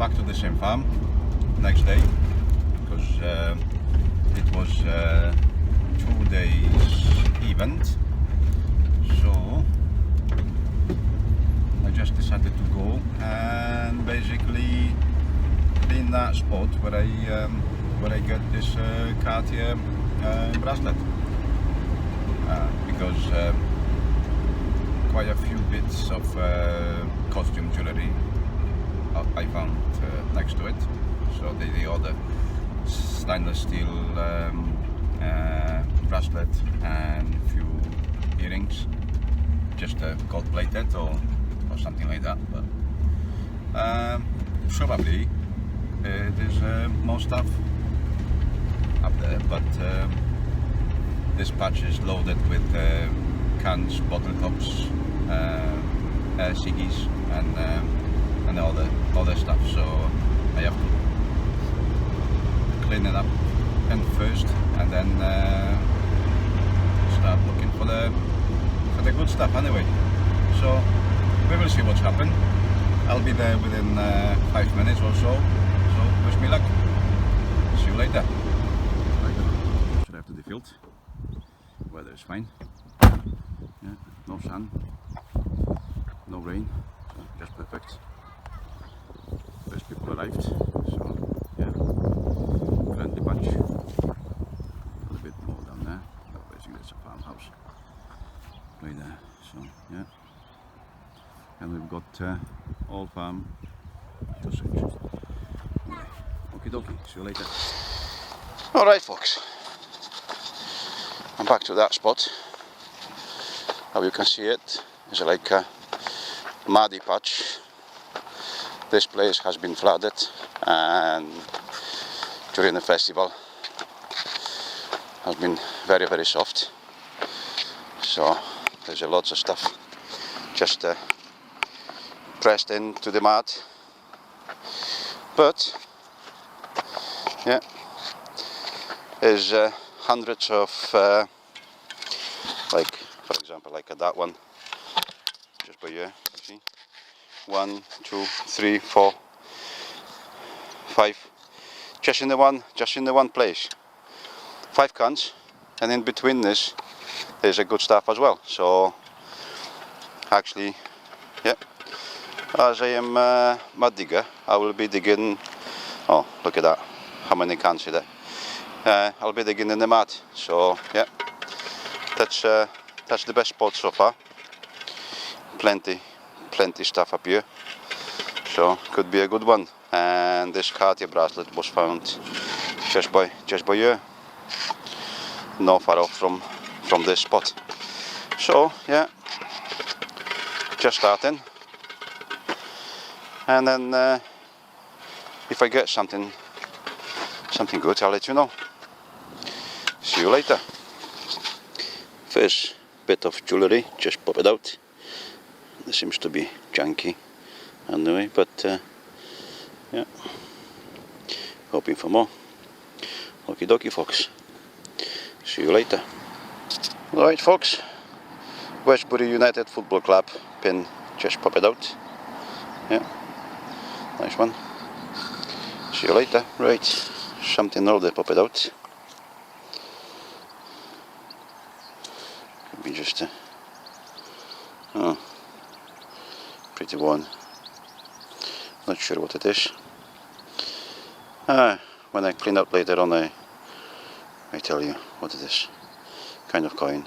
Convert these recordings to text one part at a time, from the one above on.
back to the same farm next day because it was a 2 days event, so I just decided to go and basically clean that spot where I get this Cartier bracelet because quite a few bits of costume jewelry I found next to it. So the other stainless steel bracelet and a few earrings, just gold plated or something like that. But probably there's more stuff up there, but this patch is loaded with cans, bottle tops, ciggies and all the stuff, so I have to clean it up first and then start looking for the good stuff anyway. So we will see what's happened. I'll be there within 5 minutes or so wish me luck. See you later. Should have to the field. Weather is fine. Yeah, no sun, no rain, so just perfect. First people arrived, so yeah, friendly bunch. A little bit more down there, but basically it's a farmhouse right there. So yeah, and we've got all farm to switch. Anyway, okie dokie, see you later. Alright folks, I'm back to that spot. How you can see it, it's like a muddy patch. This place has been flooded and during the festival has been very soft. So there's a lots of stuff just pressed into the mud. But yeah, there's hundreds of like, for example, like that one, just by here, see, 1, 2, 3, 4, 5, just in the one place, 5 cans, and in between this, there's a good stuff as well. So actually, yeah, as I am a mud digger, I will be digging. Oh, look at that! How many cans are there? I'll be digging in the mud. So yeah, that's the best spot so far. Plenty stuff up here, so could be a good one. And this Cartier bracelet was found just by here, not far off from this spot. So yeah, just starting, and then if I get something good, I'll let you know. See you later. First bit of jewelry, just pop it out. This seems to be junky anyway, but yeah, hoping for more. Okie dokie folks, see you later. Alright folks, Westbury United Football Club pin, just pop it out. Yeah, nice one. See you later. Right, something older, pop it out. Could be just oh, pretty worn. Not sure what it is. When I clean up later on, I tell you what it is. Kind of coin.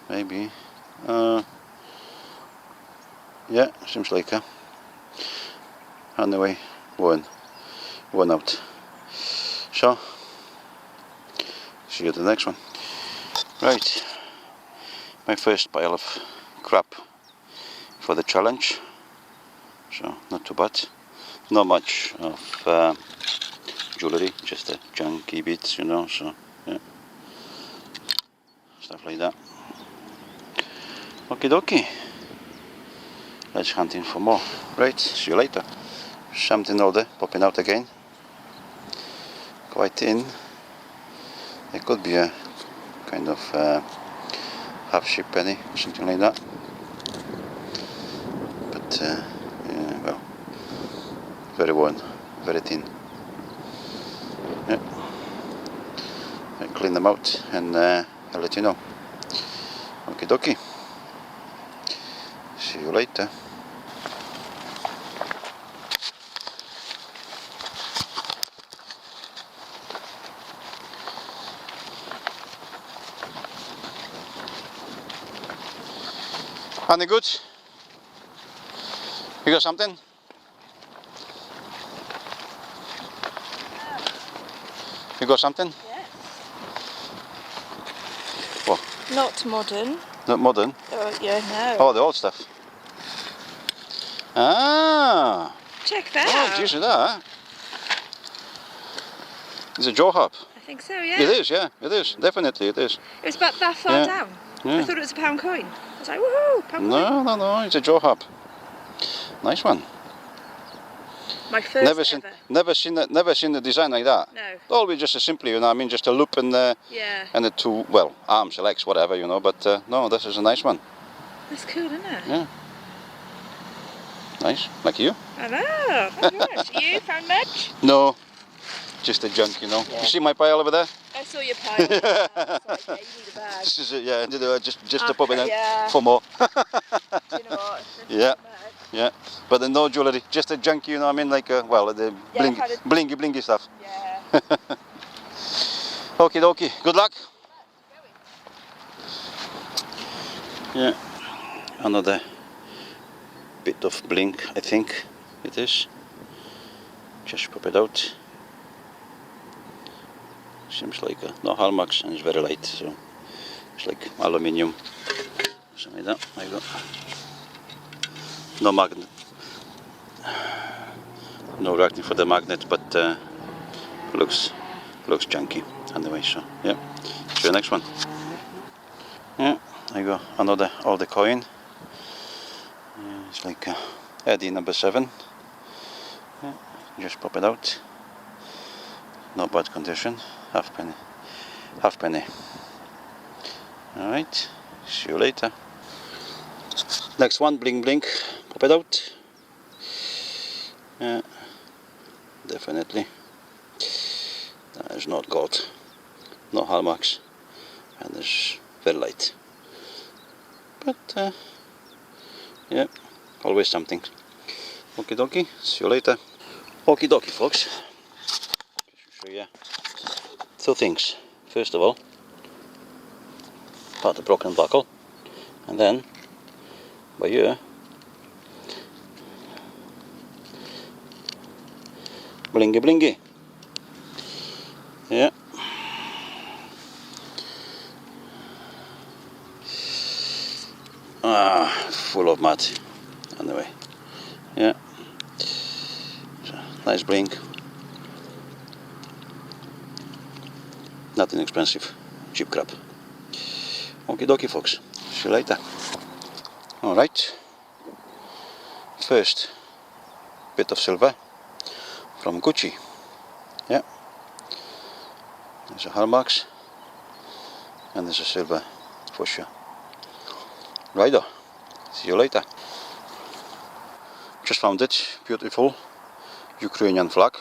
Maybe. Yeah, seems like a. Anyway, worn out. So, see you at the next one. Right, my first pile of crap for the challenge. So not too bad. Not much of jewelry, just the junky bits, you know. So yeah, stuff like that. Okie dokie. Let's hunt in for more. Right, see you later. Something older popping out again. Quite thin. It could be a kind of half sheep penny or something like that. But yeah, well, very worn, very thin. Yeah. I'll clean them out and I'll let you know. Okie dokie. See you later. Any good? You got something? You got something? Yes. What? Not modern. Not modern? Oh, yeah, no. Oh, the old stuff. Ah! Check that Oh, out. geez, that. It's a jaw hub. I think so, yeah. It is, yeah, it is. Definitely, it is. It was about that far Yeah. down. Yeah. I thought it was a pound coin. I was like, woohoo, pound coin. No, it's a jaw hub. Nice one. My first Never seen the design like that. No. Always just a simply, you know, I mean, just a loop and Yeah. and the two, well, arms, legs, whatever, you know. But no, this is a nice one. That's cool, isn't it? Yeah. Nice, like you. I know. Thank you very much. You found much? No, just a junk, you know. Yeah. You see my pile over there? I saw your pile. It's like, yeah, you need a bag. This is it, yeah. Just to pop it in Yeah. for more. Do you know what? Yeah. Yeah, but then no jewellery, just a junky, you know what I mean, like, well, the Yeah, blingy stuff. Yeah. Okie dokie, good luck. Yeah, another bit of blink, I think it is. Just pop it out. Seems like no hallmarks and it's very light, so it's like aluminium, something like that. There you go. No magnet, no racking for the magnet, but looks junky anyway. So yeah, see you next one. Yeah, there you go, another older coin. Yeah, it's like Eddie number 7. Yeah, just pop it out. No bad condition. Half penny. All right, see you later. Next one, blink. Pop it out. Yeah, definitely. That is not gold. No hallmarks. And it's very light. But, yeah, always something. Okie dokie, see you later. Okie dokie, folks. Just show you 2 things. First of all, part of the broken buckle. And then, by here, blingy. Yeah. Full of mud. Anyway. Yeah. So, nice blink. Nothing expensive. Cheap crap. Okie dokie, folks. See you later. Alright. First bit of silver from Gucci. Yeah. There's a hallmarks and there's a silver for sure. Righto. See you later. Just found it. Beautiful Ukrainian flag.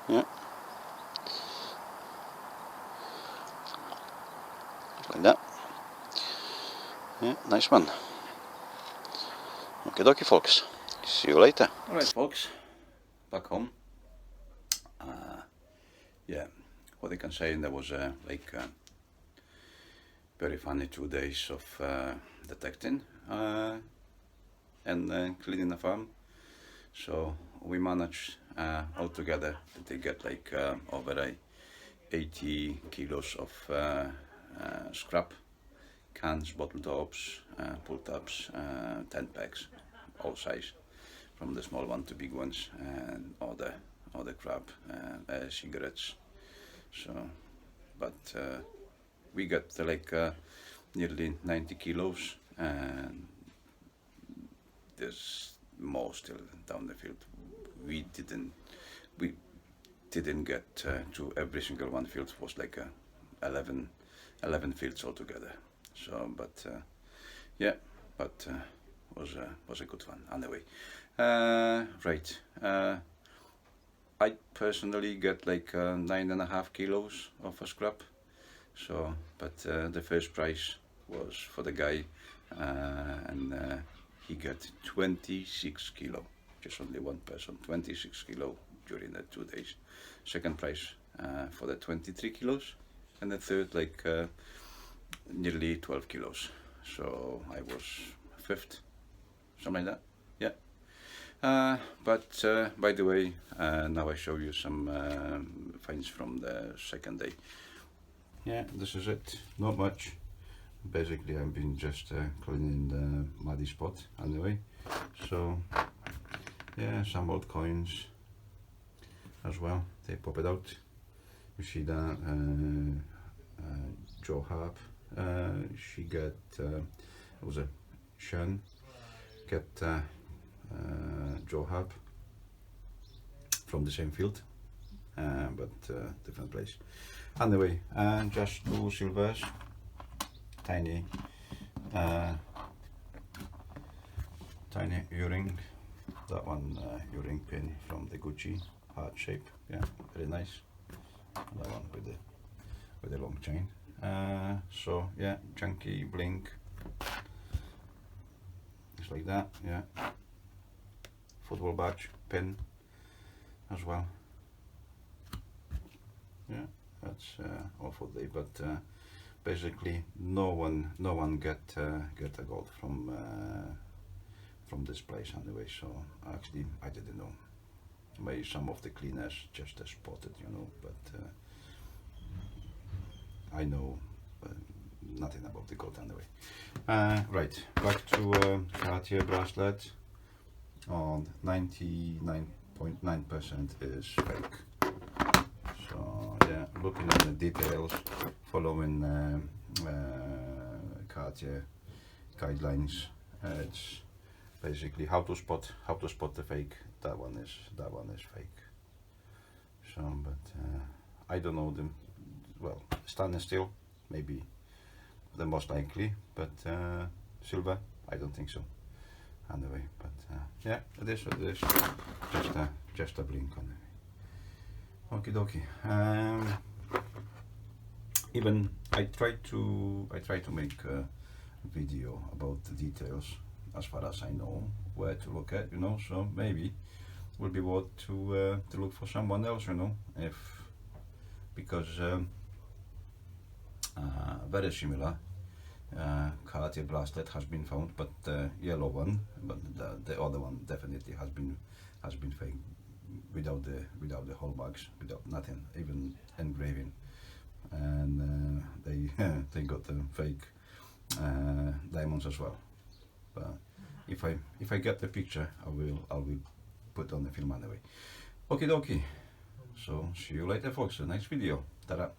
Yeah. Like that. Yeah, nice one. Okie dokie, folks. See you later. Alright, folks. Back home. Yeah, what I can say, there was very funny 2 days of detecting and cleaning the farm. So we managed altogether to get like over 80 kilos of scrap, cans, bottle tops, pull tabs, 10 packs, all size, from the small one to big ones, and other crap, cigarettes. So, but we got like nearly 90 kilos, and there's more still down the field. We didn't get to every single one field. Was like 11 fields altogether. So, but yeah, but was a good one. Anyway, right. I personally get like 9.5 kilos of a scrap. So, but the first price was for the guy, and he got 26 kilo. Just only one person, 26 kilo during the 2 days. Second price for the 23 kilos, and the third like nearly 12 kilos. So I was fifth, something like that. Yeah. But by the way, now I show you some finds from the second day. Yeah, this is it. Not much. Basically, I've been just cleaning the muddy spot anyway. So yeah, some old coins as well. They pop it out. You see that Joe Harp. She got was it Sean? Get Joe Harp from the same field, but different place. Anyway, just two silvers, tiny earring. That one earring pin from the Gucci, heart shape. Yeah, very nice. That one with the long chain. So yeah, chunky blink. Just like that. Yeah. Football badge pin as well. Yeah, that's all for the day. But basically, no one get a gold from this place anyway. So actually, I didn't know. Maybe some of the cleaners just spotted, you know. But I know nothing about the gold anyway. Right, back to Cartier bracelet. On 99.9% is fake. So yeah, looking at the details, following Cartier guidelines, it's basically how to spot the fake. That one is fake. So, but I don't know them. Well, stainless steel, maybe the most likely, but silver, I don't think so. Anyway, but yeah, it is what it is. Just a blink on it. Okie dokie. Even I try to make a video about the details as far as I know where to look at, you know. So maybe it would be worth to look for someone else, you know, because very similar. Cartier bracelet has been found, but the yellow one, but the other one definitely has been fake, without the hallmarks, without nothing, even engraving, and they got the fake diamonds as well. But if I get the picture, I will put on the film anyway. Okie dokie. So see you later, folks. The next video. Ta-da.